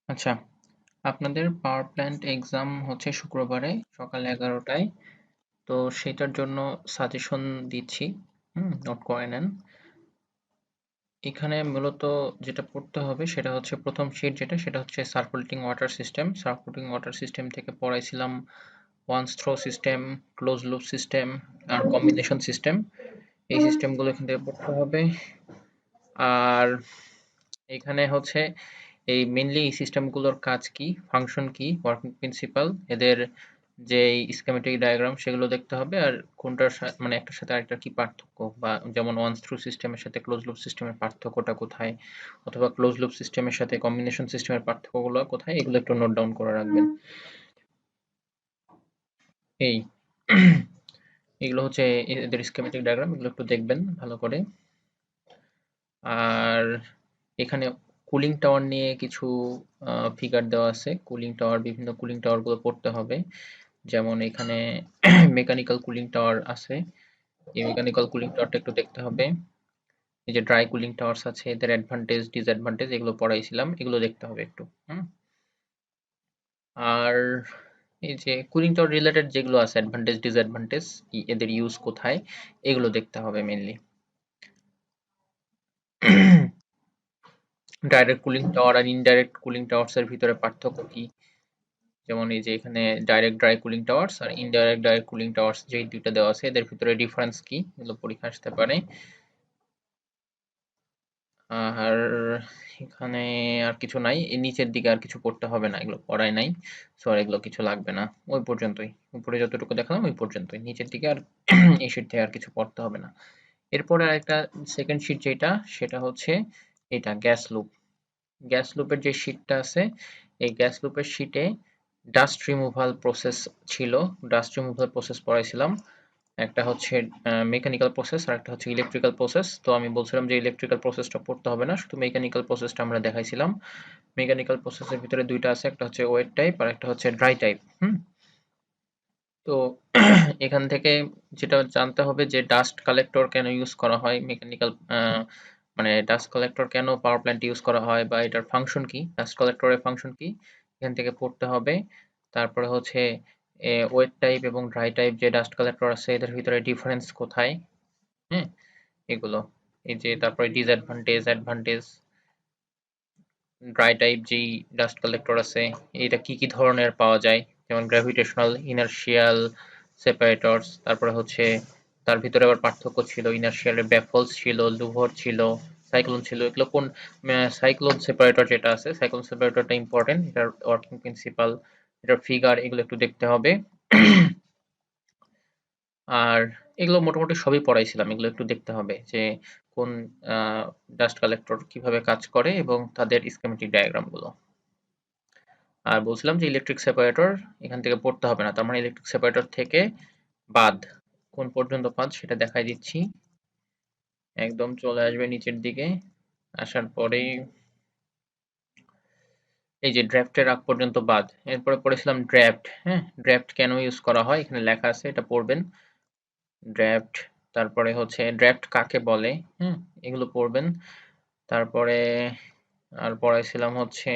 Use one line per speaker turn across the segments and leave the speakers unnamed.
আচ্ছা, আপনাদের power plant exam হচ্ছে শুক্রবারে সকাল 11টায়। তো সেটার জন্য সাজেশন দিচ্ছি। নোট করে নেন। এখানে মূলত যেটা পড়তে হবে সেটা হচ্ছে প্রথম শিট যেটা সেটা হচ্ছে circulating water system. Circulating water system থেকে পড়াইছিলাম once through system, close loop system আর কম্বিনেশন সিস্টেম। এই সিস্টেমগুলো এখান থেকে পড়তে হবে। আর এখানে হচ্ছে এই মেইনলি এই সিস্টেমগুলোর কাজ কি, ফাংশন কি, ওয়ার্কিং প্রিন্সিপাল, এদের যে স্কিমেটিক ডায়াগ্রাম সেগুলো দেখতে হবে। আর কোনটার মানে একটার সাথে আরেকটার কি পার্থক্য, বা যেমন ওয়ান্স থ্রু সিস্টেমের সাথে ক্লোজ লুপ সিস্টেমের পার্থক্যটা কোথায়, অথবা ক্লোজ লুপ সিস্টেমের সাথে কম্বিনেশন সিস্টেমের পার্থক্যগুলো কোথায়, এগুলো একটু নোট ডাউন করে রাখবেন। এই এগুলো হচ্ছে এদের স্কিমেটিক ডায়াগ্রাম, এগুলো একটু দেখবেন ভালো করে। আর এখানে কুলিং টাওয়ার নিয়ে কিছু ফিগার দেওয়া আছে। কুলিং টাওয়ার, বিভিন্ন কুলিং টাওয়ারগুলো পড়তে হবে। যেমন এখানে মেকানিক্যাল কুলিং টাওয়ার আছে, এই মেকানিক্যাল কুলিং টাওয়ারটা একটু দেখতে হবে। এই যে ড্রাই কুলিং টাওয়ার্স আছে, এদের অ্যাডভান্টেজ ডিসঅ্যাডভান্টেজ এগুলো পড়াইছিলাম, এগুলো দেখতে হবে একটু। আর এই যে কুলিং টাওয়ার রিলেটেড যেগুলো আছে অ্যাডভান্টেজ ডিসঅ্যাডভান্টেজ, এদের ইউজ কোথায়, এগুলো দেখতে হবে মেনলি। ডাইরেক্ট কুলিং টাওয়ার আর ইনডাইরেক্ট কুলিং টাওয়ার্স এর ভিতরে পার্থক্য কি, যেমন এই যে এখানে ডাইরেক্ট ড্রাই কুলিং টাওয়ার্স আর ইনডাইরেক্ট ডাইরেক্ট কুলিং টাওয়ার্স যেই দুইটা দেওয়া আছে এদের ভিতরে ডিফারেন্স কি, এগুলো পরীক্ষা আসতে পারে। আর এখানে আর কিছু নাই, এই নিচের দিকে আর কিছু পড়তে হবে না, এগুলো পড়াই নাই। সো আর এগুলো কিছু লাগবে না, ওই পর্যন্তই। উপরে যতটুকু দেখালাম ওই পর্যন্তই, নিচের দিকে আর এই শিট থেকে আর কিছু পড়তে হবে না। এরপরে আরেকটা সেকেন্ড শিট যেটা, সেটা হচ্ছে এটা গ্যাস লুপ। গ্যাস লুপের যে শিটটা আছে, এই গ্যাস লুপের শিটে ডাস্ট রিমুভাল প্রসেস ছিল, ডাস্ট রিমুভাল প্রসেস পড়াইছিলাম। একটা হচ্ছে মেকানিক্যাল প্রসেস আর একটা হচ্ছে ইলেকট্রিক্যাল প্রসেস। তো আমি বলছিলাম যে ইলেকট্রিক্যাল প্রসেসটা পড়তে হবে না, শুধু মেকানিক্যাল প্রসেসটা আমরা দেখাইছিলাম। মেকানিক্যাল প্রসেসের ভিতরে দুইটা আছে, একটা হচ্ছে ওয়েট টাইপ আর একটা হচ্ছে ড্রাই টাইপ। তো এখান থেকে যেটা জানতে হবে যে ডাস্ট কালেক্টর কেন ইউজ করা হয়, মেকানিক্যাল মানে ডাস্ট কালেক্টর কেন পাওয়ার প্ল্যান্ট ইউজ করা হয়, বা এটার ফাংশন কি, ডাস্ট কালেক্টরের ফাংশন কি, এখান থেকে পড়তে হবে। তারপরে হচ্ছে ওয়েট টাইপ এবং ড্রাই টাইপ যে ডাস্ট কালেক্টর আছে এদের ভিতরে ডিফারেন্স কোথায়, হ্যাঁ, এগুলো। এই যে তারপরে ডিসঅ্যাডভান্টেজ অ্যাডভান্টেজ, ড্রাই টাইপ যেই ডাস্ট কালেক্টর আছে এটা কি কি ধরনের পাওয়া যায়, যেমন গ্র্যাভিটেশনাল, ইনারশিয়াল সেপারেটরস। তারপরে হচ্ছে তার ভিতরে আবার পার্থক্য ছিল, ইনারশিয়ালের ব্যাফলস ছিল, লুভর ছিল, সাইক্লোন ছিল। এগুলো কোন, সাইক্লোন সেপারেটর যেটা আছে, সাইক্লোন সেপারেটরটা ইম্পর্টেন্ট, এটার ওয়ার্কিং প্রিন্সিপাল, এটার ফিগার, এগুলো একটু দেখতে হবে। আর এগুলো মোটামুটি সবই পড়াইছিলাম, এগুলো একটু দেখতে হবে যে কোন ডাস্ট কালেক্টর কিভাবে কাজ করে এবং তাদের স্কিমেটিক ডায়াগ্রাম গুলো। আর বলছিলাম যে ইলেকট্রিক সেপারেটর এখান থেকে পড়তে হবে না, তার মানে ইলেকট্রিক সেপারেটর থেকে বাদ, কোন পর্যন্ত বাদ সেটা দেখাই দিচ্ছি। একদম চলে আসবে নিচের দিকে, আসার পরেই এই যে ড্রাফটের আগ পর্যন্ত বাদ। এরপরে পড়েছিলাম ড্রাফট। হ্যাঁ, ড্রাফট কেন ইউজ করা হয় এখানে লেখা আছে, এটা পড়বেন। ড্রাফট, তারপরে হচ্ছে ড্রাফট কাকে বলে, হ্যাঁ, এগুলো পড়বেন। তারপরে আর পড়াইছিলাম হচ্ছে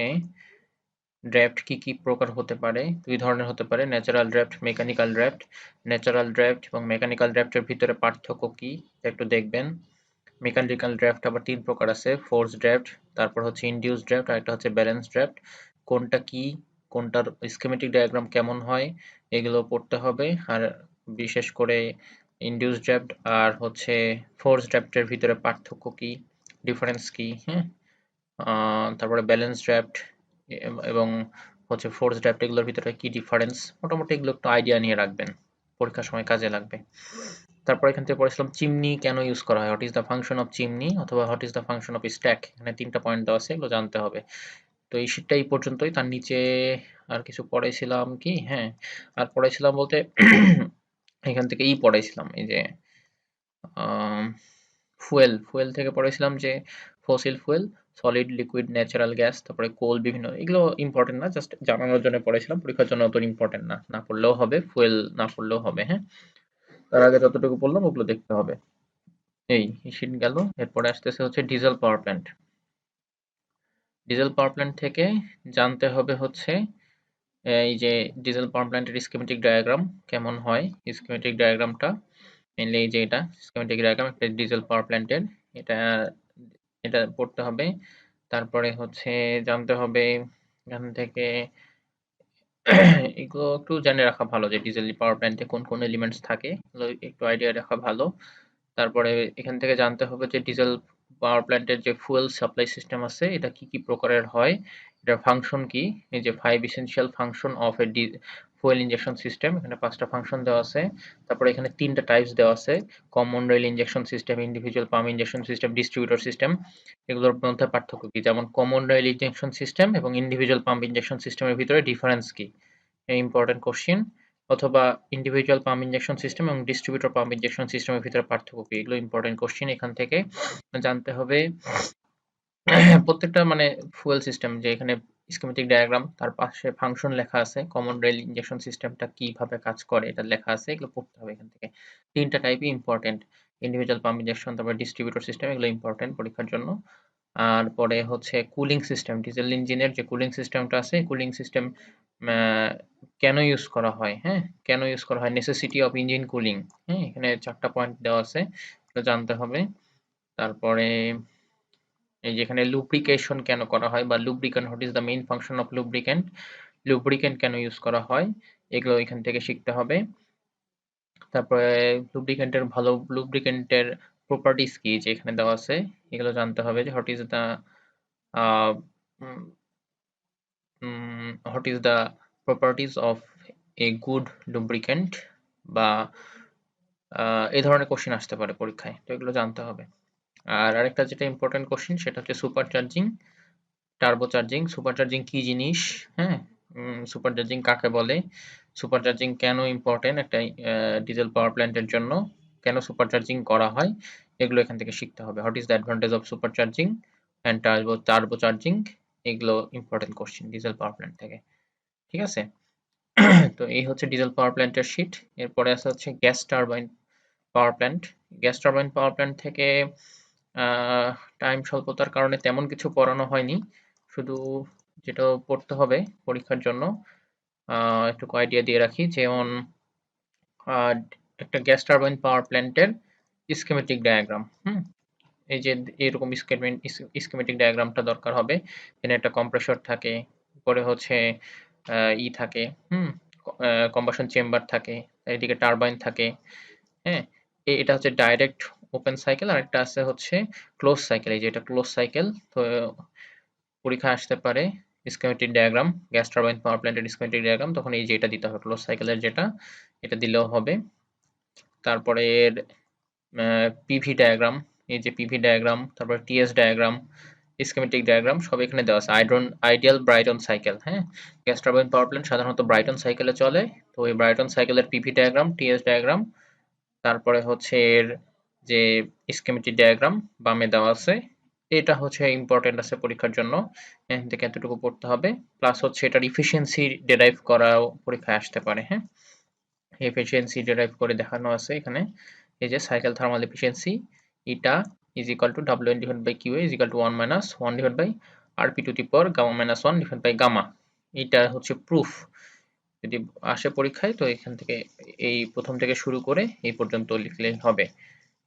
ড্রাফট কি কি প্রকার হতে পারে, দুই ধরনের হতে পারে, natural draft, mechanical draft. Natural draft এবং মেকানিক্যাল ড্রাফটের ভিতরে পার্থক্য কি একটু দেখবেন। মেকানিক্যাল ড্রাফট আবার তিন প্রকার আছে, ফোর্স ড্রাফট, তারপর হচ্ছে ইনডিউস ড্রাফট আর একটা হচ্ছে ব্যালেন্স ড্রাফট। কোনটা কি, কোনটার স্কিমেটিক ডায়াগ্রাম কেমন হয়, এগুলো পড়তে হবে। আর বিশেষ করে ইনডিউস ড্রাফট আর হচ্ছে ফোর্স ড্রাফটের ভিতরে পার্থক্য কি, ডিফারেন্স কি, হ্যাঁ। তারপরে ব্যালেন্স ড্রাফট এবং হচ্ছে ফোর্স ড্রাফট, এগুলোর ভিতরে কি ডিফারেন্স, মোটামুটি এগুলো একটু আইডিয়া নিয়ে রাখবেন, পরীক্ষার সময় কাজে লাগবে। তারপর এখান থেকে পড়েছিলাম চিমনি কেন ইউজ করা হয়, what is the function of chimney, অথবা what is the function of stack. এখানে তিনটা পয়েন্ট দেওয়া আছে, এগুলো জানতে হবে। তো এই শীটটা এই পর্যন্তই, তার নিচে আর কিছু পড়াইছিলাম কি, হ্যাঁ, আর পড়াইছিলাম বলতে এখান থেকে পড়াইছিলাম এই যে ফুয়েল, ফুয়েল থেকে পড়েছিলাম যে fossil fuel, solid, liquid, natural gas, তারপরে কোল, বিভিন্ন, এগুলো ইম্পর্টেন্ট না, জাস্ট জানানোর জন্য পড়েছিলাম, পরীক্ষার জন্য অত ইম্পর্টেন্ট না, না পড়লেও হবে, ফুয়েল না পড়লেও হবে, হ্যাঁ। তার আগে যতটুকু পড়লাম ওগুলো দেখতে হবে। এই শীট গেল। এরপরে আসতেছে হচ্ছে diesel power plant. Diesel power plant থেকে জানতে হবে হচ্ছে এই যে ডিজেল পাওয়ার প্ল্যান্টের স্কিমেটিক ডায়াগ্রাম কেমন হয়। স্কিমেটিক ডায়াগ্রামটা মেইনলি এই যে এটা স্কিমেটিক ডায়াগ্রাম একটা ডিজেল পাওয়ার প্ল্যান্টের, এটা এটা পড়তে হবে। তারপরে হচ্ছে জানতে হবে এখান থেকে এগুলো একটু জেনে রাখা ভালো যে ডিজেল পাওয়ার প্ল্যান্টে কোন কোন এলিমেন্টস থাকে, এগুলো একটু আইডিয়া রাখা ভালো। তারপরে এখান থেকে জানতে হবে যে ডিজেল পাওয়ার প্ল্যান্টের যে ফুয়েল সাপ্লাই সিস্টেম আছে এটা কি কি প্রকারের হয়, এটার ফাংশন কি, এই যে 5 essential function of A fuel injection system, এখানে 5টা ফাংশন দেওয়া আছে। তারপরে এখানে 3টা টাইপস দেওয়া আছে, common rail injection system, individual pump injection system, distributor system. এগুলোর মধ্যে পার্থক্য কি, যেমন কমন রেল ইনজেকশন সিস্টেম এবং ইন্ডিভিজুয়াল পাম্প ইনজেকশন সিস্টেমের ভিতরে ডিফারেন্স কি, ইম্পর্টেন্ট কোশ্চেন। অথবা ইন্ডিভিজুয়াল পাম্প ইনজেকশন সিস্টেম এবং ডিস্ট্রিবিউটর পাম্প ইনজেকশন সিস্টেমের ভিতরে পার্থক্য কি, এগুলো ইম্পর্টেন্ট কোশ্চেন। এখান থেকে জানতে হবে প্রত্যেকটা মানে ফুয়েল সিস্টেম যে এখানে স্কিমেটিক ডায়াগ্রাম, তার পাশে ফাংশন লেখা আছে, কমন রেল ইনজেকশন সিস্টেমটা কিভাবে কাজ করে এটা লেখা আছে, এগুলো পড়তে হবে এখান থেকে। 3টা টাইপই ইম্পর্টেন্ট, ইন্ডিভিজুয়াল পাম্প ইনজেকশন, তারপর ডিস্ট্রিবিউটর সিস্টেম, এগুলো ইম্পর্টেন্ট পরীক্ষার জন্য। আর পরে হচ্ছে কুলিং সিস্টেম, ডিজেল ইঞ্জিনের যে কুলিং সিস্টেমটা আছে, কুলিং সিস্টেম কেন ইউজ করা হয়, হ্যাঁ, কেন ইউজ করা হয়, নেসেসিটি অফ ইঞ্জিন কুলিং, হ্যাঁ, এখানে 4টা পয়েন্ট দেওয়া আছে, এটা জানতে হবে। তারপরে এই যে এখানে লুব্রিকেশন কেন করা হয় বা lubricant, what is the main function of lubricant, lubricant কেন ইউজ করা হয়, এগুলো এখান থেকে শিখতে হবে। তারপরে লুব্রিক্যান্টের ভালো লুব্রিক্যান্টের প্রপার্টিস কি যে এখানে দেওয়া আছে, এগুলো জানতে হবে যে what is the what is the properties of a good lubricant বা এই ধরনের কোশ্চেন আসতে পারে পরীক্ষায়, তো এগুলো জানতে হবে। আর আরেকটা যেটা ইম্পর্টেন্ট কোশ্চেন সেটা হচ্ছে super charging, turbo charging. Super charging কি জিনিস, হ্যাঁ, সুপার চার্জিং কাকে বলে, সুপার চার্জিং কেন ইম্পর্টেন্ট একটা ডিজেল পাওয়ার প্ল্যান্টের জন্য, কেন সুপার চার্জিং করা হয়, এগুলো এখান থেকে শিখতে হবে। What is the advantage of supercharging and turbocharging, এগুলো important question diesel power plant থেকে। ঠিক আছে? তো এই হচ্ছে ডিজেল পাওয়ার প্ল্যান্টের শীট। এরপরে আছে হচ্ছে gas turbine power plant. Gas turbine পাওয়ার প্ল্যান্ট থেকে টাইম স্বল্পতার কারণে তেমন কিছু পড়ানো হয়নি, শুধু যেটা পড়তে হবে পরীক্ষার জন্য একটু আইডিয়া দিয়ে রাখি, যেমন একটা গ্যাস টারবাইন পাওয়ার প্ল্যান্টের স্কিমেটিক ডায়াগ্রাম, এই যে এরকম স্কিমেটিক ডায়াগ্রামটা দরকার হবে। এখানে একটা কম্প্রেসর থাকে, পরে হচ্ছে থাকে, কম্বাশন চেম্বার থাকে, এদিকে টারবাইন থাকে, হ্যাঁ, এটা হচ্ছে ডাইরেক্ট ওপেন সাইকেল, আর একটা আছে হচ্ছে ক্লোজ সাইকেল। এই যে এটা ক্লোজ সাইকেল, তো পরীক্ষা আসতে পারে স্কিমেটিক ডায়াগ্রাম, গ্যাস টারবাইন পাওয়ার প্ল্যান্টের স্কিমেটিক ডায়াগ্রাম, তখন এই যে এটা দিতে হবে ক্লোজ সাইকেলের যেটা, এটা দিলেও হবে। তারপরে এর পিভি ডায়াগ্রাম, এই যে পিভি ডায়াগ্রাম, তারপর টিএস ডায়াগ্রাম, স্কিমেটিক ডায়াগ্রাম সব এখানে দেওয়া আছে। আইডিয়াল ব্রাইটন সাইকেল, হ্যাঁ, গ্যাস টারবাইন পাওয়ার প্ল্যান্ট সাধারণত ব্রাইটন সাইকেলে চলে, তো এই ব্রাইটন সাইকেলের পিভি ডায়াগ্রাম, টিএস ডায়াগ্রাম, তারপরে হচ্ছে এর যে স্কিমেটিক ডায়াগ্রাম বামে দেওয়া আছে, এটা হচ্ছে ইম্পর্টেন্ট আছে পরীক্ষার জন্য, এখান থেকে এতটুকু পড়তে হবে। প্লাস হচ্ছে এটার ইফিসিয়েন্সি ডেরাইভ করাও পরীক্ষায় আসতে পারে, হ্যাঁ, এফিসিয়েন্সি ডেরাইভ করে দেখানো আছে এখানে। এই যে সাইকেল থার্মাল এফিসিয়েন্সি, এটা is equal to W divide by QA is equal to 1 minus 1 divide by RP to the power gamma minus 1 divide by gamma. এটা হচ্ছে প্রুফ যদি আসে পরীক্ষায়, তো এখান থেকে এই প্রথম থেকে শুরু করে এই পর্যন্ত লিখলেই হবে,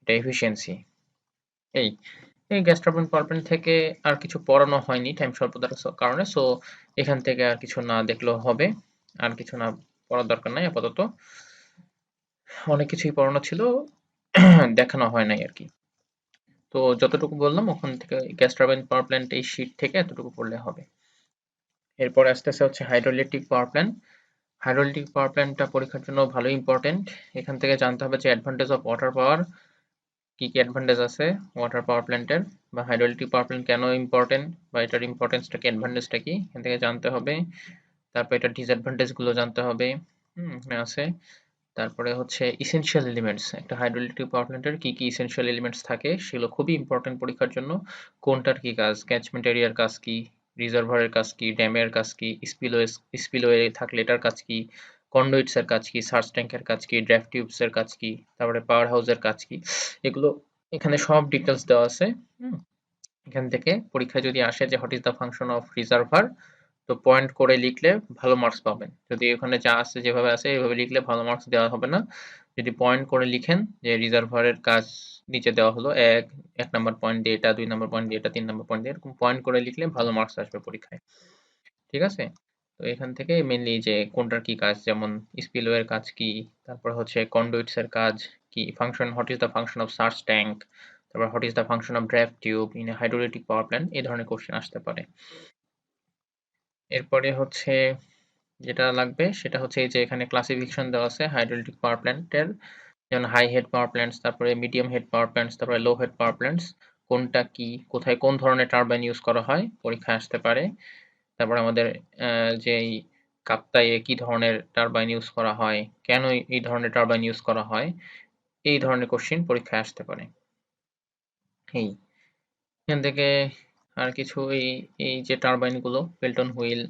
এটা এফিসিয়েন্সি। এই এই গ্যাস টারবাইন পাওয়ার প্ল্যান্ট থেকে আর কিছু পড়ানো হয়নি টাইম স্বল্পতার কারণে, সো এখান থেকে আর কিছু না দেখলেও হবে, আর কিছু না পড়ার দরকার নাই আপাতত। অনেক কিছুই পড়ানো ছিল, দেখানো হয় নাই আর কি। তো যতটুকু বললাম ওখান থেকে গ্যাস টারবাইন পাওয়ার প্ল্যান্ট এই শীট থেকে এতটুকু পড়লে হবে। এরপরে আসতেছে হচ্ছে হাইড্রোইলেকট্রিক পাওয়ার প্ল্যান্ট। হাইড্রোইলেকট্রিক পাওয়ার প্ল্যান্টটা পরীক্ষার জন্য ভালো ইম্পর্টেন্ট। এখান থেকে জানতে হবে যে অ্যাডভান্টেজ অফ ওয়াটার পাওয়ার, কি কি অ্যাডভান্টেজ আছে ওয়াটার পাওয়ার প্ল্যান্টের, বা হাইড্রোইলেকট্রিক পাওয়ার প্ল্যান্ট কেন ইম্পর্টেন্ট, বা এটার ইম্পর্টেন্সটা কি, অ্যাডভান্টেজটা কি, এখান থেকে জানতে হবে। তারপর এটার ডিসঅ্যাডভান্টেজ গুলো জানতে হবে, এখানে আছে। তারপরে হচ্ছে ইসেনশিয়াল এলিমেন্টস, একটা হাইড্রোইলেকট্রিক পাওয়ার প্ল্যান্টের কি কি ইসেনশিয়াল এলিমেন্টস থাকে সেগুলো খুবই ইম্পর্টেন্ট পরীক্ষার জন্য। কোনটার কি কাজ, ক্যাচমেন্ট এরিয়ার কাজ কি, রিজার্ভারের কাজ কি, ড্যামের কাজ কি, স্পিলওয়ে থাকলে এটার কাজ কি, কন্ডুইটস এর কাজ কি, সার্চ ট্যাঙ্কের কাজ কি, ড্রাফট টিউবস এর কাজ কি, তারপরে পাওয়ার হাউসের কাজ কি, এগুলো এখানে সব ডিটেলস দেওয়া আছে। এখান থেকে পরীক্ষায় যদি আসে যে what is the function of reservoir, তো পয়েন্ট করে লিখলে ভালো মার্কস পাবেন। যদি ওখানে যা আছে যেভাবে আছে এভাবে লিখলে ভালো মার্কস দেওয়া হবে না। যদি পয়েন্ট করে লিখেন যে রিজার্ভারের কাজ নিচে দেওয়া হলো ১ নাম্বার পয়েন্ট দিয়ে এটা, ২ নাম্বার পয়েন্ট দিয়ে এটা, ৩ নাম্বার পয়েন্ট দিয়ে, এরকম পয়েন্ট করে লিখলে ভালো মার্কস আসবে পরীক্ষায়। ঠিক আছে? তো এখান থেকে মেইনলি যে কোনটার কি কাজ, যেমন স্পিলওয়ের কাজ কি, তারপর হচ্ছে কন্ডুইটস এর কাজ কি, function what is the function of surge tank, তারপর what is the function of draft tube in a hydroelectric power plant, এই ধরনের কোশ্চেন আসতে পারে। এরপরে হচ্ছে যেটা লাগবে সেটা হচ্ছে এই যে এখানে ক্লাসিফিকেশন দেওয়া আছে হাইড্রোলিটিক পাওয়ার প্ল্যান্টের, যেমন হাই হেড পাওয়ার প্ল্যান্টস, তারপরে মিডিয়াম হেড পাওয়ার প্ল্যান্টস, তারপরে লো হেড পাওয়ার প্ল্যান্টস, কোনটা কি, কোথায় কোন ধরনের টারবাইন ইউজ করা হয় পরীক্ষায় আসতে পারে। তারপর আমাদের যেই কাপ্তাইয়ে কি ধরনের টারবাইন ইউজ করা হয়, কেন এই ধরনের টারবাইন ইউজ করা হয়, এই ধরনের কোশ্চেন পরীক্ষায় আসতে পারে। এই এখান থেকে আর কিছু এই যে টারবাইন গুলো, পেল্টন হুইল,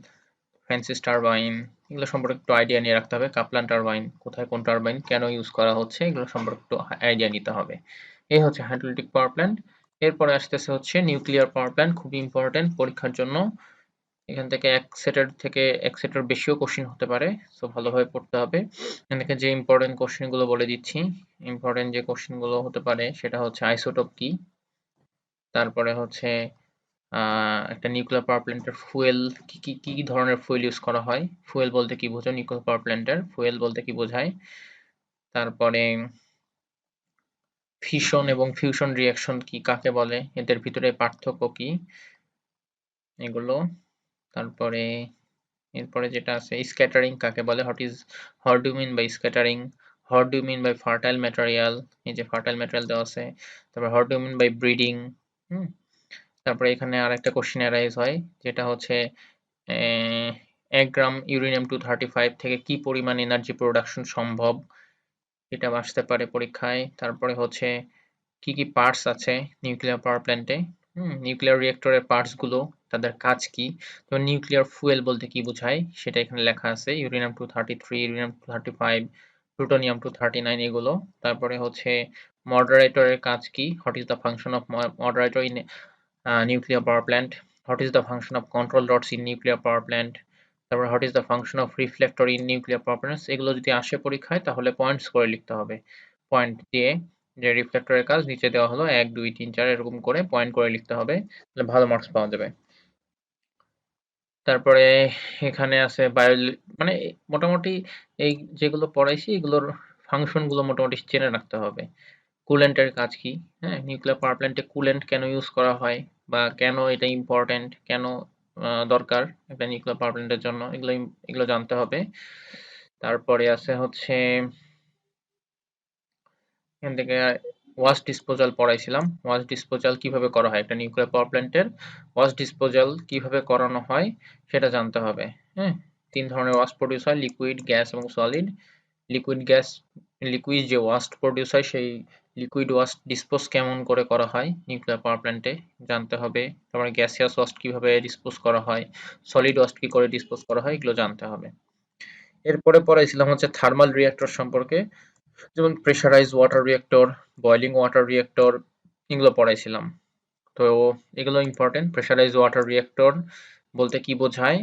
ফ্রান্সিস টারবাইন, এগুলো সম্পর্কে একটু আইডিয়া নিয়ে রাখতে হবে। কাপলান টারবাইন, কোথায় কোন টারবাইন কেন ইউজ করা হচ্ছে, এগুলো সম্পর্কে একটু আইডিয়া নিতে হবে। এই হচ্ছে হাইড্রোলিটিক পাওয়ার প্ল্যান্ট। এরপরে আসতেছে হচ্ছে নিউক্লিয়ার পাওয়ার প্ল্যান্ট, খুবই ইম্পর্টেন্ট পরীক্ষার জন্য। এখান থেকে এক সেটের বেশিও কোশ্চেন হতে পারে, সো ভালোভাবে পড়তে হবে। এখান থেকে যে ইম্পর্টেন্ট কোশ্চেন গুলো বলে দিচ্ছি। ইম্পর্টেন্ট যে কোশ্চেন গুলো হতে পারে সেটা হচ্ছে আইসোটোপ কি, তারপরে হচ্ছে একটা নিউক্লিয়ার পাওয়ার প্ল্যান্টের ফুয়েল কি ধরনের ফুয়েল ইউজ করা হয়, ফুয়েল বলতে কি বোঝো, নিউক্লিয়ার পাওয়ার প্ল্যান্টের ফুয়েল বলতে কি বোঝায়, তারপরে ফিশন এবং ফিউশন রিঅ্যাকশন কি, কাকে বলে, এদের ভিতরে পার্থক্য কি, এগুলো। তারপরে এরপরে যেটা আছে স্ক্যাটারিং কাকে বলে, what do mean by scattering, what do mean by fertile material, এই যে ফার্টাইল ম্যাটেরিয়াল দেওয়া আছে, তারপর what do mean by breeding. তারপরে এখানে আরেকটা কোশ্চেন অ্যারাইজ হয় যেটা হচ্ছে ১ গ্রাম ইউরেনিয়াম-235 থেকে কি পরিমাণ এনার্জি প্রোডাকশন সম্ভব, এটা আসতে পারে পরীক্ষায়। তারপরে হচ্ছে কি পার্টস আছে নিউক্লিয়ার পাওয়ার প্ল্যান্টে, নিউক্লিয়ার রিঅ্যাক্টরের পার্টস গুলো, তাদের কাজ কি, তো নিউক্লিয়ার ফুয়েল বলতে কি বোঝায় সেটা এখানে লেখা আছে, ইউরেনিয়াম-233, ইউরেনিয়াম-235, প্লুটোনিয়াম-239 এগুলো। তারপরে হচ্ছে মডারেটরের কাজ কি, what is the function of moderator in nuclear power plant, what is the function of control rods in nuclear power plant, তারপর what is the function of reflector in nuclear power plants, এগুলো যদি আসে পরীক্ষায় তাহলে points করে লিখতে হবে। Point দিয়ে যে রিফ্লেক্টরের কাজ নিচে দেওয়া হলো ১, ২, ৩, ৪ এরকম করে পয়েন্ট করে লিখতে হবে, তাহলে ভালো মার্কস পাওয়া যাবে। তারপরে এখানে আছে মানে মোটামুটি এই যেগুলো পড়াইছি এগুলোর ফাংশন গুলো মোটামুটি জেনে রাখতে হবে। কুলেন্টের কাজ কি, হ্যাঁ, নিউক্লিয়ার পাওয়ার প্ল্যান্টে কুলেন্ট কেন ইউজ করা হয় বা কেন এটা ইম্পর্টেন্ট, কেন দরকার একটা নিউক্লিয়ার পাওয়ার প্ল্যান্টের জন্য, এগুলো জানতে হবে। তারপরে আছে হচ্ছে এখান থেকে ওয়াস্ট ডিসপোজাল পড়াইছিলাম, ওয়াস্ট ডিসপোজাল কিভাবে করা হয়, একটা নিউক্লিয়ার পাওয়ার প্ল্যান্টের ওয়াস্ট ডিসপোজাল কিভাবে করানো হয় সেটা জানতে হবে। হ্যাঁ, ৩ ধরনের ওয়াস্ট প্রডিউস হয়, লিকুইড, গ্যাস এবং সলিড। লিকুইড যে ওয়াস্ট প্রডিউস হয় সেই লিকুইড ওয়াস্ট ডিসপোজ কেমন করে করা হয় নিউক্লিয়ার পাওয়ার প্ল্যান্টে জানতে হবে। তারপরে গ্যাসিয়াস ওয়াস্ট কিভাবে ডিসপোজ করা হয়, সলিড ওয়াস্ট কি করে ডিসপোজ করা হয়, এগুলো জানতে হবে। এরপরে পড়াইছিলাম হচ্ছে থার্মাল রিঅ্যাক্টর সম্পর্কে, যেমন pressurise water reactor, boiling water reactor, এগুলো পড়াইছিলাম। তো এগুলো ইম্পর্টেন্ট। প্রেসারাইজ ওয়াটার রিঅ্যাক্টর বলতে কি বোঝায়,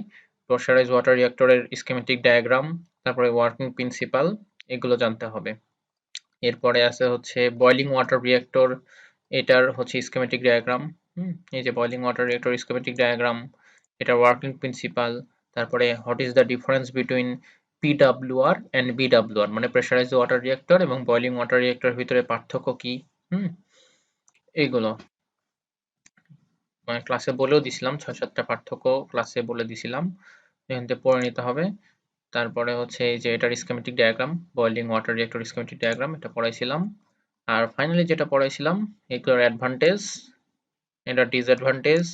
প্রেসারাইজ ওয়াটার রিঅ্যাক্টরের স্কিমেটিক ডায়াগ্রাম, তারপরে ওয়ার্কিং প্রিন্সিপাল, এগুলো জানতে হবে। এরপরে আছে হচ্ছে বয়লিং ওয়াটার রিঅ্যাক্টর, এটার হচ্ছে স্কিমেটিক ডায়াগ্রাম, এই যে boiling water reactor schematic diagram, এটা ওয়ার্কিং প্রিন্সিপাল। তারপরে what is the difference between PWR and BWR, মানে প্রেসারাইজড ওয়াটার রিঅ্যাক্টর এবং বয়লিং ওয়াটার রিঅ্যাক্টরের ভিতরে পার্থক্য কি, এইগুলো মানে ক্লাসে বলেও দিছিলাম, ৬-৭টা পার্থক্য ক্লাসে বলে দিছিলাম, এখান থেকে পড়ে নিতে হবে। তারপরে হচ্ছে এই যে এটার schematic diagram, boiling water reactor schematic diagram, এটা পড়াইছিলাম। আর ফাইনালি যেটা পড়াইছিলাম এগুলোর অ্যাডভান্টেজ, এটার ডিসঅ্যাডভান্টেজ,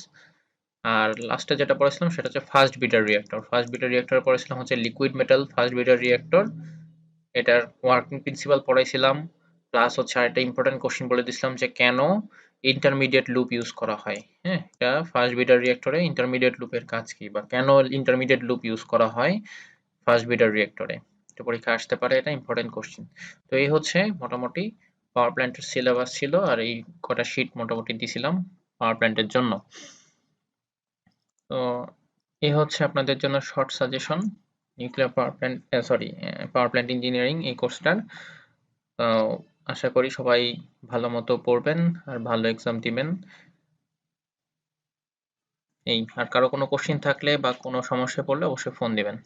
আর লাস্টে যেটা পড়াইছিলাম সেটা হচ্ছে fast breeder reactor. Fast breeder reactor পড়াইছিলাম হচ্ছে liquid metal fast breeder reactor, এটার ওয়ার্কিং প্রিন্সিপাল পড়াইছিলাম, প্লাস হচ্ছে আরেকটা ইম্পর্টেন্ট কোশ্চেন বলে দিছিলাম যে কেন ইন্টারমিডিয়েট লুপ ইউজ করা হয়। হ্যাঁ, এটা ফাস্ট বিটার রিঅ্যাক্টরে ইন্টারমিডিয়েট লুপের কাজ কি বা কেন ইন্টারমিডিয়েট লুপ ইউজ করা হয় ফাস্ট বিটার রিঅ্যাক্টরে, তো পরীক্ষা আসতে পারে, এটা ইম্পর্টেন্ট কোশ্চেন। তো এই হচ্ছে মোটামুটি পাওয়ার প্ল্যান্টের সিলেবাস ছিল, আর এই কটা শীট মোটামুটি দিছিলাম। পাওয়ার প্ল্যান্টের জন্য। তো এই হচ্ছে আপনাদের জন্য short suggestion nuclear power plant power plant engineering এই কোর্সটার। তো আশা করি সবাই ভালো মতো পড়বেন আর ভালো এক্সাম দিবেন। আর কারো কোনো কোশ্চেন থাকলে বা কোনো সমস্যায় পড়লে অবশ্যই ফোন দিবেন।